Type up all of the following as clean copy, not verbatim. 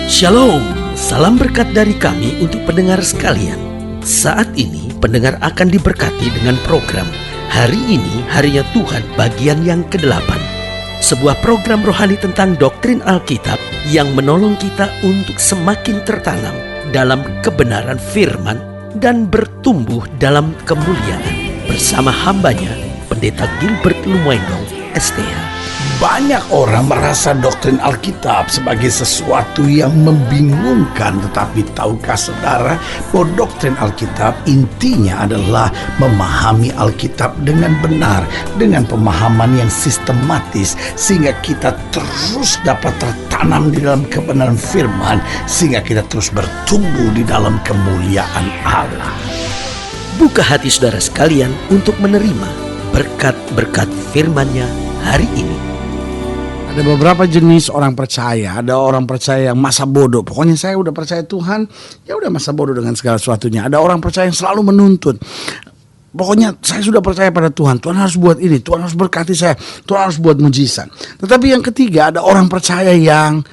Shalom, salam berkat dari kami untuk pendengar sekalian. Saat ini pendengar akan diberkati dengan program Hari Ini Harinya Tuhan bagian yang ke-8. Sebuah program rohani tentang doktrin Alkitab yang menolong kita untuk semakin tertanam dalam kebenaran firman dan bertumbuh dalam kemuliaan. Bersama hambanya, Pendeta Gilbert Lumendo, STH. Banyak orang merasa doktrin Alkitab sebagai sesuatu yang membingungkan. Tetapi tahukah saudara bahwa doktrin Alkitab intinya adalah memahami Alkitab dengan benar, dengan pemahaman yang sistematis, sehingga kita terus dapat tertanam di dalam kebenaran firman, sehingga kita terus bertumbuh di dalam kemuliaan Allah. Buka hati saudara sekalian untuk menerima berkat-berkat firman-Nya hari ini. Ada beberapa jenis orang percaya. Ada orang percaya yang masa bodoh. Pokoknya saya udah percaya Tuhan, ya udah masa bodoh dengan segala sesuatunya. Ada orang percaya yang selalu menuntut. Pokoknya saya sudah percaya pada Tuhan. Tuhan harus buat ini, Tuhan harus berkati saya, Tuhan harus buat mujizat. Tetapi yang ketiga, ada orang percaya yang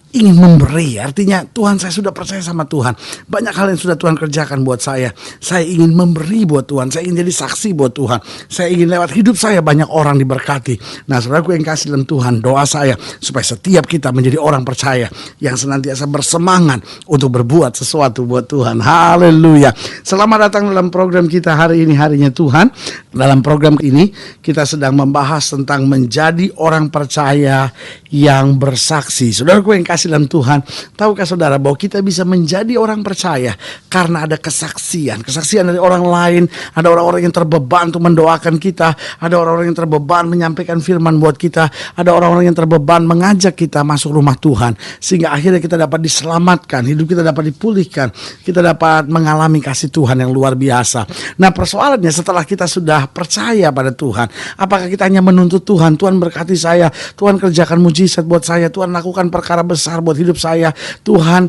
ingin memberi. Artinya Tuhan, saya sudah percaya sama Tuhan. Banyak hal yang sudah Tuhan kerjakan buat saya. Saya ingin memberi buat Tuhan. Saya ingin jadi saksi buat Tuhan. Saya ingin lewat hidup saya banyak orang diberkati. Nah, saudaraku yang kasih dalam Tuhan, doa saya supaya setiap kita menjadi orang percaya yang senantiasa bersemangat untuk berbuat sesuatu buat Tuhan. Haleluya. Selamat datang dalam program kita hari ini, Harinya Tuhan. Dalam program ini kita sedang membahas tentang menjadi orang percaya yang bersaksi. Saudaraku yang kasih dalam Tuhan, tahukah saudara bahwa kita bisa menjadi orang percaya karena ada kesaksian dari orang lain. Ada orang-orang yang terbeban untuk mendoakan kita, ada orang-orang yang terbeban menyampaikan firman buat kita, ada orang-orang yang terbeban mengajak kita masuk rumah Tuhan, sehingga akhirnya kita dapat diselamatkan, hidup kita dapat dipulihkan, kita dapat mengalami kasih Tuhan yang luar biasa. Nah, persoalannya setelah kita sudah percaya pada Tuhan, apakah kita hanya menuntut Tuhan, Tuhan berkati saya, Tuhan kerjakan mujizat buat saya, Tuhan lakukan perkara besar buat hidup saya, Tuhan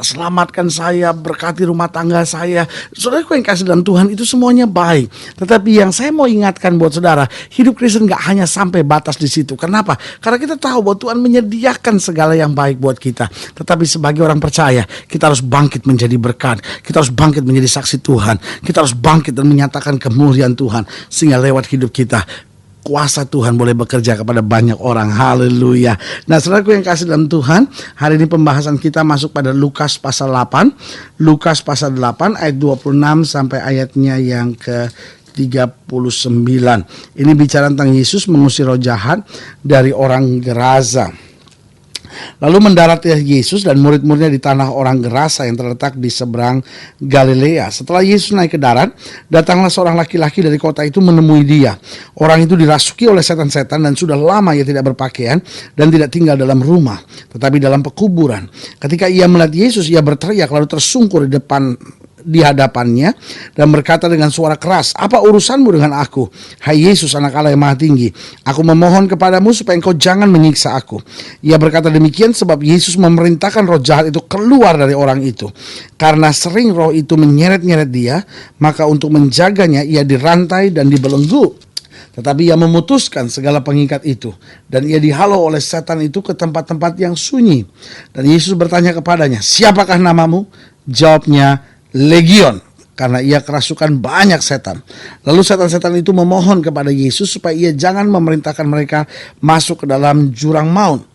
selamatkan saya, berkati rumah tangga saya. Saudaraku yang kasih dalam Tuhan, itu semuanya baik. Tetapi yang saya mau ingatkan buat saudara, hidup Kristen gak hanya sampai batas di situ. Kenapa? Karena kita tahu bahwa Tuhan menyediakan segala yang baik buat kita. Tetapi sebagai orang percaya, kita harus bangkit menjadi berkat. Kita harus bangkit menjadi saksi Tuhan. Kita harus bangkit dan menyatakan kemuliaan Tuhan, sehingga lewat hidup kita kuasa Tuhan boleh bekerja kepada banyak orang. Haleluya. Nah, saudaraku yang kasih dalam Tuhan, hari ini pembahasan kita masuk pada Lukas pasal 8. Lukas pasal 8 ayat 26 sampai ayatnya yang ke-39. Ini bicara tentang Yesus mengusir roh jahat dari orang Gerasa. Lalu mendaratlah Yesus dan murid-muridnya di tanah orang Gerasa yang terletak di seberang Galilea. Setelah Yesus naik ke darat, datanglah seorang laki-laki dari kota itu menemui dia. Orang itu dirasuki oleh setan-setan dan sudah lama ia tidak berpakaian dan tidak tinggal dalam rumah, tetapi dalam pekuburan. Ketika ia melihat Yesus, ia berteriak lalu tersungkur di hadapannya dan berkata dengan suara keras, "Apa urusanmu dengan aku, hai Yesus, anak Allah yang maha tinggi? Aku memohon kepadamu supaya engkau jangan menyiksa aku." Ia berkata demikian sebab Yesus memerintahkan roh jahat itu keluar dari orang itu. Karena sering roh itu menyeret-nyeret dia, maka untuk menjaganya ia dirantai dan dibelenggu. Tetapi ia memutuskan segala pengikat itu, dan ia dihalau oleh setan itu ke tempat-tempat yang sunyi. Dan Yesus bertanya kepadanya, "Siapakah namamu?" Jawabnya, "Legion," karena ia kerasukan banyak setan. Lalu setan-setan itu memohon kepada Yesus supaya ia jangan memerintahkan mereka masuk ke dalam jurang maut.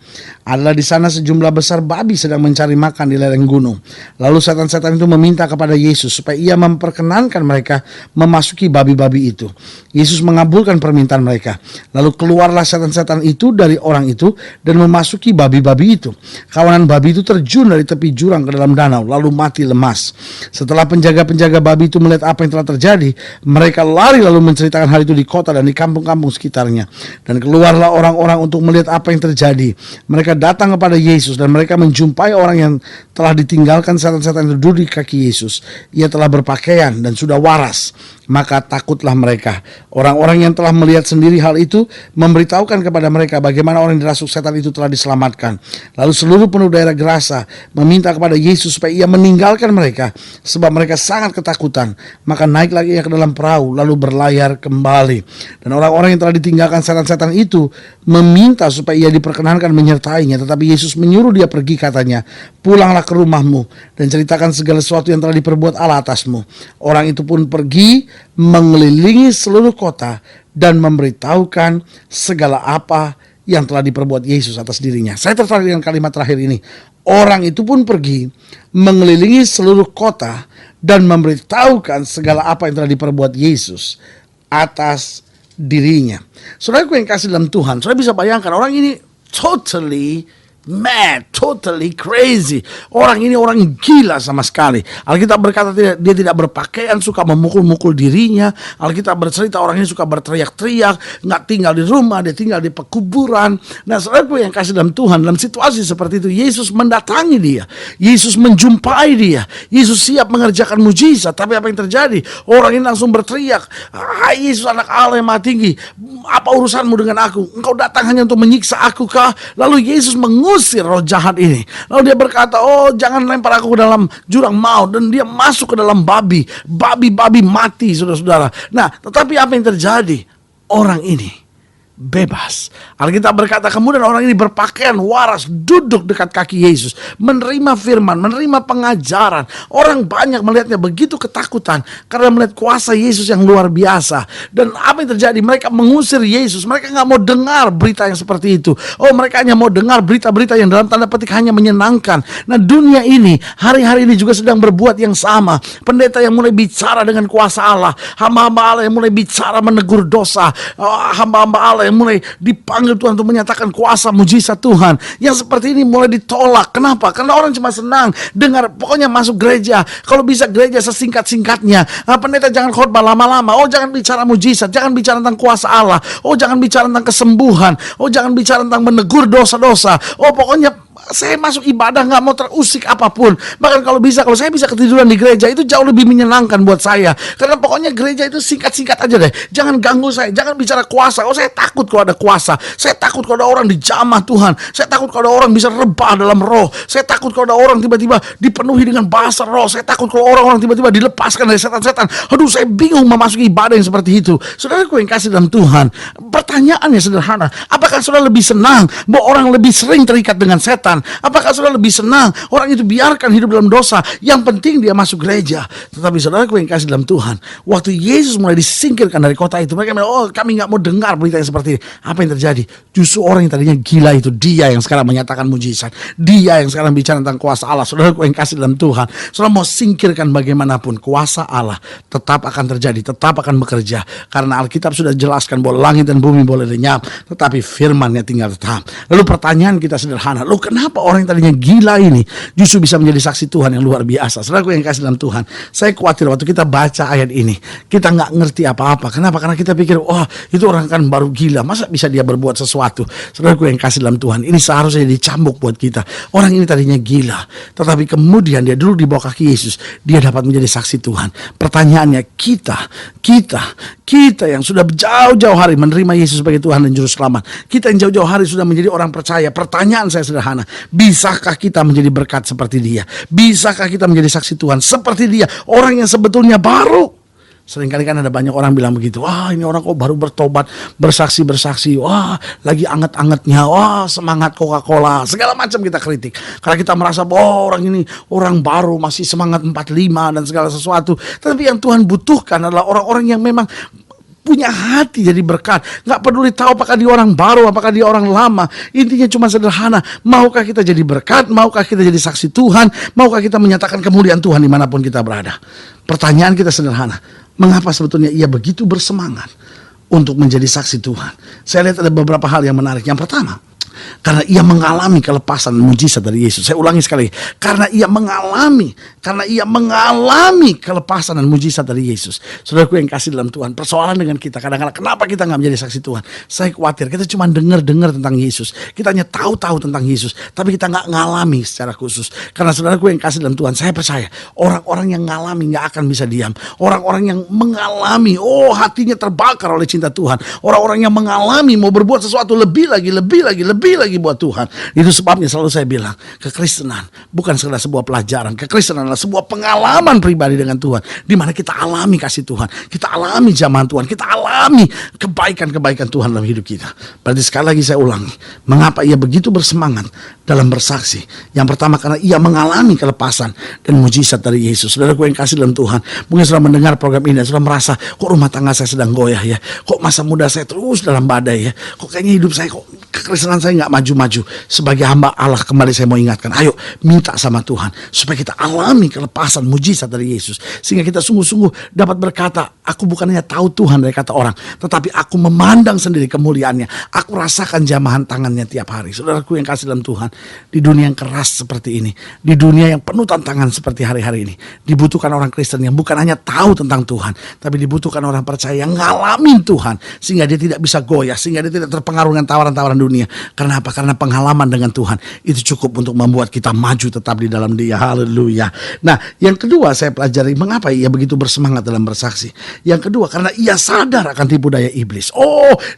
Adalah di sana sejumlah besar babi sedang mencari makan di lereng gunung. Lalu setan-setan itu meminta kepada Yesus supaya ia memperkenankan mereka memasuki babi-babi itu. Yesus mengabulkan permintaan mereka. Lalu keluarlah setan-setan itu dari orang itu dan memasuki babi-babi itu. Kawanan babi itu terjun dari tepi jurang ke dalam danau lalu mati lemas. Setelah penjaga-penjaga babi itu melihat apa yang telah terjadi, mereka lari lalu menceritakan hal itu di kota dan di kampung-kampung sekitarnya. Dan keluarlah orang-orang untuk melihat apa yang terjadi. Mereka datang kepada Yesus dan mereka menjumpai orang yang telah ditinggalkan setan-setan itu duduk di kaki Yesus. Ia telah berpakaian dan sudah waras. maka takutlah mereka. Orang-orang yang telah melihat sendiri hal itu memberitahukan kepada mereka bagaimana orang yang dirasuk setan itu telah diselamatkan. Lalu seluruh penduduk daerah Gerasa meminta kepada Yesus supaya ia meninggalkan mereka, sebab mereka sangat ketakutan. Maka naiklah ia ke dalam perahu lalu berlayar kembali. Dan orang-orang yang telah ditinggalkan setan-setan itu meminta supaya ia diperkenankan menyertainya, tetapi Yesus menyuruh dia pergi, katanya, pulanglah ke rumahmu dan ceritakan segala sesuatu yang telah diperbuat Allah atasmu. Orang itu pun pergi mengelilingi seluruh kota dan memberitahukan segala apa yang telah diperbuat Yesus atas dirinya. Saya tertarik dengan kalimat terakhir ini. Orang itu pun pergi mengelilingi seluruh kota dan memberitahukan segala apa yang telah diperbuat Yesus atas dirinya. Saudaraku yang kasih dalam Tuhan, saudara bisa bayangkan orang ini totally mad, totally crazy. Orang ini orang gila sama sekali. Alkitab berkata dia tidak berpakaian, suka memukul-mukul dirinya. Alkitab bercerita orang ini suka berteriak-teriak, nggak tinggal di rumah, dia tinggal di pekuburan. Nah, saudaraku yang kasih dalam Tuhan, dalam situasi seperti itu Yesus mendatangi dia, Yesus menjumpai dia, Yesus siap mengerjakan mujizat. Tapi apa yang terjadi? Orang ini langsung berteriak, "Hai Yesus, anak Allah yang Maha Tinggi, apa urusanmu dengan aku? Engkau datang hanya untuk menyiksa aku kah?" Lalu Yesus mengusir roh jahat ini. Lalu dia berkata, "Oh, jangan lempar aku ke dalam jurang maut." Dan dia masuk ke dalam babi mati, saudara-saudara. Nah, tetapi apa yang terjadi? Orang ini bebas. Alkitab berkata kemudian orang ini berpakaian waras duduk dekat kaki Yesus, menerima firman, menerima pengajaran. Orang banyak melihatnya begitu ketakutan karena melihat kuasa Yesus yang luar biasa. Dan apa yang terjadi? Mereka mengusir Yesus. Mereka nggak mau dengar berita yang seperti itu. Oh, mereka hanya mau dengar berita-berita yang dalam tanda petik hanya menyenangkan. Nah, dunia ini hari-hari ini juga sedang berbuat yang sama. Pendeta yang mulai bicara dengan kuasa Allah, hamba-hamba Allah yang mulai bicara menegur dosa, hamba-hamba Allah yang mulai dipanggil Tuhan untuk menyatakan kuasa mujizat Tuhan. Yang seperti ini mulai ditolak. Kenapa? Karena orang cuma senang dengar, pokoknya masuk gereja. Kalau bisa gereja sesingkat-singkatnya. Pendeta jangan khotbah lama-lama. Oh, jangan bicara mujizat, jangan bicara tentang kuasa Allah. Oh, jangan bicara tentang kesembuhan. Oh, jangan bicara tentang menegur dosa-dosa. Oh, pokoknya saya masuk ibadah nggak mau terusik apapun. Bahkan kalau saya bisa ketiduran di gereja, itu jauh lebih menyenangkan buat saya. Karena pokoknya gereja itu singkat-singkat aja deh. Jangan ganggu saya, jangan bicara kuasa. Oh, saya takut kalau ada kuasa. Saya takut kalau ada orang dijamah Tuhan. Saya takut kalau ada orang bisa rebah dalam roh. Saya takut kalau ada orang tiba-tiba dipenuhi dengan bahasa roh. Saya takut kalau orang-orang tiba-tiba dilepaskan dari setan-setan. Aduh, saya bingung memasuki ibadah yang seperti itu. Saudaraku yang kasih dalam Tuhan, pertanyaannya sederhana. Apakah saudara lebih senang bahwa orang lebih sering terikat dengan setan? Apakah saudara lebih senang orang itu biarkan hidup dalam dosa, yang penting dia masuk gereja? Tetapi saudaraku yang kasih dalam Tuhan, waktu Yesus mulai disingkirkan dari kota itu, mereka bilang, "Oh, kami gak mau dengar berita yang seperti ini." Apa yang terjadi? Justru orang yang tadinya gila itu, dia yang sekarang menyatakan mujizat, dia yang sekarang bicara tentang kuasa Allah. Saudaraku yang kasih dalam Tuhan, saudara mau singkirkan bagaimanapun, kuasa Allah tetap akan terjadi, tetap akan bekerja. Karena Alkitab sudah jelaskan bahwa langit dan bumi boleh lenyap, tetapi firman-Nya tinggal tetap. Lalu pertanyaan kita sederhana, lu kenapa orang yang tadinya gila ini justru bisa menjadi saksi Tuhan yang luar biasa? Saudaraku yang kasih dalam Tuhan, saya khawatir waktu kita baca ayat ini, kita nggak ngerti apa-apa. Kenapa? Karena kita pikir, oh, itu orang kan baru gila, masa bisa dia berbuat sesuatu? Saudaraku yang kasih dalam Tuhan, ini seharusnya dicambuk buat kita. Orang ini tadinya gila, tetapi kemudian dia dulu di bawah kaki Yesus, dia dapat menjadi saksi Tuhan. Pertanyaannya, kita yang sudah jauh-jauh hari menerima Yesus sebagai Tuhan dan Juru Selamat, kita yang jauh-jauh hari sudah menjadi orang percaya. Pertanyaan saya sederhana, bisakah kita menjadi berkat seperti dia? Bisakah kita menjadi saksi Tuhan seperti dia? Orang yang sebetulnya baru. Seringkali kan ada banyak orang bilang begitu, wah ini orang kok baru bertobat, bersaksi, wah lagi anget-angetnya, wah semangat Coca-Cola, segala macam kita kritik. Karena kita merasa bahwa orang ini orang baru, masih semangat 45 dan segala sesuatu. Tapi yang Tuhan butuhkan adalah orang-orang yang memang punya hati jadi berkat. Gak peduli tahu apakah dia orang baru, apakah dia orang lama. Intinya cuma sederhana, maukah kita jadi berkat, maukah kita jadi saksi Tuhan, maukah kita menyatakan kemuliaan Tuhan dimanapun kita berada. Pertanyaan kita sederhana, mengapa sebetulnya ia begitu bersemangat untuk menjadi saksi Tuhan? Saya lihat ada beberapa hal yang menarik. Yang pertama, Karena ia mengalami kelepasan mujizat dari Yesus. Saya ulangi sekali, karena ia mengalami kelepasan dan mujizat dari Yesus. Saudaraku yang kasih dalam Tuhan, persoalan dengan kita kadang-kadang, kenapa kita nggak menjadi saksi Tuhan? Saya khawatir kita cuma dengar tentang Yesus, kita hanya tahu tentang Yesus, tapi kita nggak ngalami secara khusus. Karena saudaraku yang kasih dalam Tuhan, saya percaya orang-orang yang ngalami nggak akan bisa diam. Orang-orang yang mengalami, hatinya terbakar oleh cinta Tuhan. Orang-orang yang mengalami mau berbuat sesuatu lebih lagi buat Tuhan. Itu sebabnya selalu saya bilang, kekristenan bukan sekedar sebuah pelajaran. Kekristenan adalah sebuah pengalaman pribadi dengan Tuhan, di mana kita alami kasih Tuhan, kita alami jamahan Tuhan, kita alami kebaikan Tuhan dalam hidup kita. Berarti sekali lagi saya ulangi, mengapa ia begitu bersemangat dalam bersaksi? Yang pertama, karena ia mengalami kelepasan dan mujizat dari Yesus. Saudaraku yang kasih dalam Tuhan, mungkin sudah mendengar program ini dan sudah merasa, kok rumah tangga saya sedang goyah ya, kok masa muda saya terus dalam badai ya, kok kayaknya hidup saya, kok kekristenan saya nggak maju-maju. Sebagai hamba Allah, kembali saya mau ingatkan, ayo minta sama Tuhan supaya kita alami kelepasan mujizat dari Yesus, sehingga kita sungguh-sungguh dapat berkata, aku bukan hanya tahu Tuhan dari kata orang, tetapi aku memandang sendiri kemuliaannya, aku rasakan jamahan tangannya tiap hari. Saudaraku yang kasih dalam Tuhan, di dunia yang keras seperti ini, di dunia yang penuh tantangan seperti hari-hari ini, dibutuhkan orang Kristen yang bukan hanya tahu tentang Tuhan, tapi dibutuhkan orang percaya yang ngalamin Tuhan, sehingga dia tidak bisa goyah, sehingga dia tidak terpengaruh dengan tawaran-tawaran dunia. Karena apa? Karena pengalaman dengan Tuhan itu cukup untuk membuat kita maju tetap di dalam Dia. Haleluya. Nah, yang kedua saya pelajari, mengapa ia begitu bersemangat dalam bersaksi. Yang kedua, karena ia sadar akan tipu daya iblis.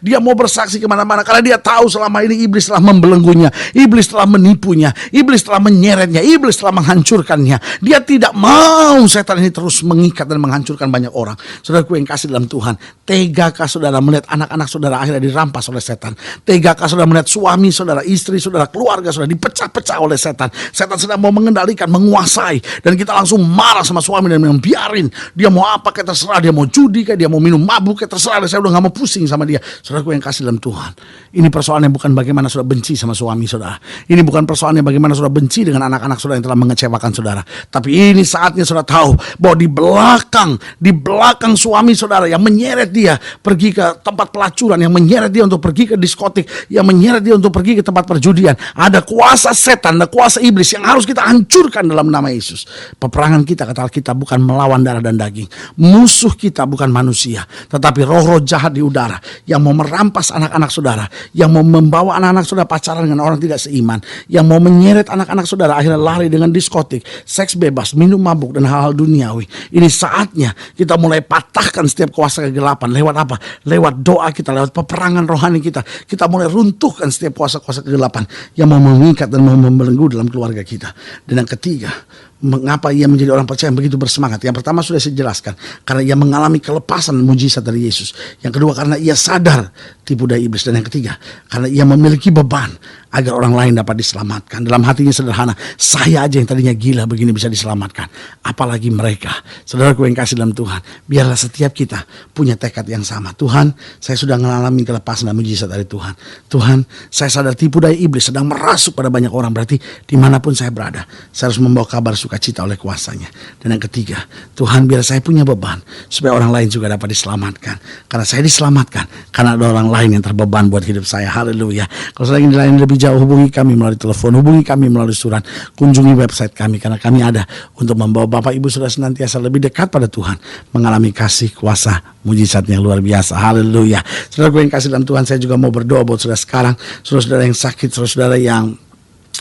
Dia mau bersaksi kemana-mana karena dia tahu selama ini iblis telah membelenggunya, iblis telah menipunya, iblis telah menyeretnya, iblis telah menghancurkannya. Dia tidak mau setan ini terus mengikat dan menghancurkan banyak orang. Saudaraku yang kasih dalam Tuhan, tegakah saudara melihat anak-anak saudara akhirnya dirampas oleh setan? Tegakah saudara melihat suami saudara, istri saudara, keluarga saudara dipecah-pecah oleh setan? Setan sedang mau mengendalikan, menguasai, dan kita langsung marah sama suami dan bilang, biarin dia mau apa kayak terserah, dia mau judi kayak, dia mau minum mabuk kayak terserah, saya udah gak mau pusing sama dia. Saudaraku yang kasih dalam Tuhan, ini persoalannya bukan bagaimana saudara benci sama suami saudara, ini bukan persoalannya bagaimana saudara benci dengan anak-anak saudara yang telah mengecewakan saudara, tapi ini saatnya saudara tahu bahwa di belakang suami saudara yang menyeret dia pergi ke tempat pelacuran, yang menyeret dia untuk pergi ke diskotik, yang menyeret dia untuk pergi ke tempat perjudian, ada kuasa setan, ada kuasa iblis yang harus kita hancurkan dalam nama Yesus. Peperangan kita, kata Alkitab, bukan melawan darah dan daging. Musuh kita bukan manusia, tetapi roh-roh jahat di udara yang mau merampas anak-anak saudara, yang mau membawa anak-anak saudara pacaran dengan orang tidak seiman, yang mau menyeret anak-anak saudara akhirnya lari dengan diskotik, seks bebas, minum mabuk, dan hal-hal duniawi. Ini saatnya kita mulai patahkan setiap kuasa kegelapan. Lewat apa? Lewat doa kita, lewat peperangan rohani kita. Kita mulai runtuhkan setiap kuasa-kuasa kegelapan yang mau mengikat dan mau membelenggu dalam keluarga kita. Dan yang ketiga, mengapa ia menjadi orang percaya yang begitu bersemangat? Yang pertama sudah saya jelaskan, karena ia mengalami kelepasan mujizat dari Yesus. Yang kedua, karena ia sadar tipu daya iblis. Dan yang ketiga, karena ia memiliki beban agar orang lain dapat diselamatkan. Dalam hatinya sederhana, saya aja yang tadinya gila begini bisa diselamatkan, apalagi mereka. Saudaraku yang kasih dalam Tuhan, biarlah setiap kita punya tekad yang sama. Tuhan, saya sudah mengalami kelepasan dan mujizat dari Tuhan. Tuhan, saya sadar tipu daya iblis sedang merasuk pada banyak orang. Berarti dimanapun saya berada, saya harus membawa kabar sukacita oleh kuasanya. Dan yang ketiga, Tuhan, biar saya punya beban supaya orang lain juga dapat diselamatkan. Karena saya diselamatkan karena ada orang lain yang terbeban buat hidup saya. Haleluya. Kalau saya ingin dilayani lebih jauh, hubungi kami melalui telepon, hubungi kami melalui surat, kunjungi website kami, karena kami ada untuk membawa Bapak Ibu sudah senantiasa lebih dekat pada Tuhan, mengalami kasih kuasa mujizat yang luar biasa. Haleluya. Saudara yang kasih dalam Tuhan, saya juga mau berdoa buat saudara sekarang, saudara-saudara yang sakit, saudara-saudara yang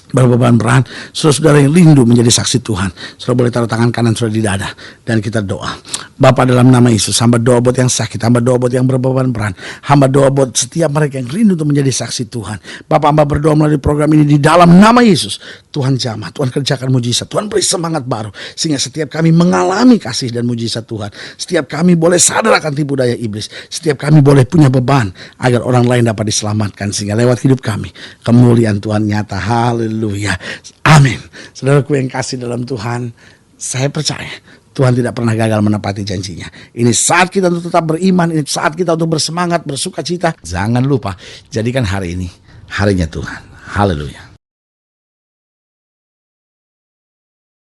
berbeban berat, saudara-saudara yang rindu menjadi saksi Tuhan. Saudara boleh taruh tangan kanan saudara di dada dan kita doa. Bapa, dalam nama Yesus, hamba doa buat yang sakit, hamba doa buat yang berbeban berat, hamba doa buat setiap mereka yang rindu untuk menjadi saksi Tuhan. Bapak, hamba berdoa melalui program ini di dalam nama Yesus. Tuhan jamah, Tuhan kerjakan mujizat, Tuhan beri semangat baru, sehingga setiap kami mengalami kasih dan mujizat Tuhan. Setiap kami boleh sadar akan tipu daya iblis. Setiap kami boleh punya beban agar orang lain dapat diselamatkan, sehingga lewat hidup kami kemuliaan Tuhan nyata. Haleluya. Amin. Saudaraku yang kasih dalam Tuhan, saya percaya Tuhan tidak pernah gagal menepati janjinya. Ini saat kita untuk tetap beriman, ini saat kita untuk bersemangat, bersuka cita. Jangan lupa, jadikan hari ini harinya Tuhan. Haleluya.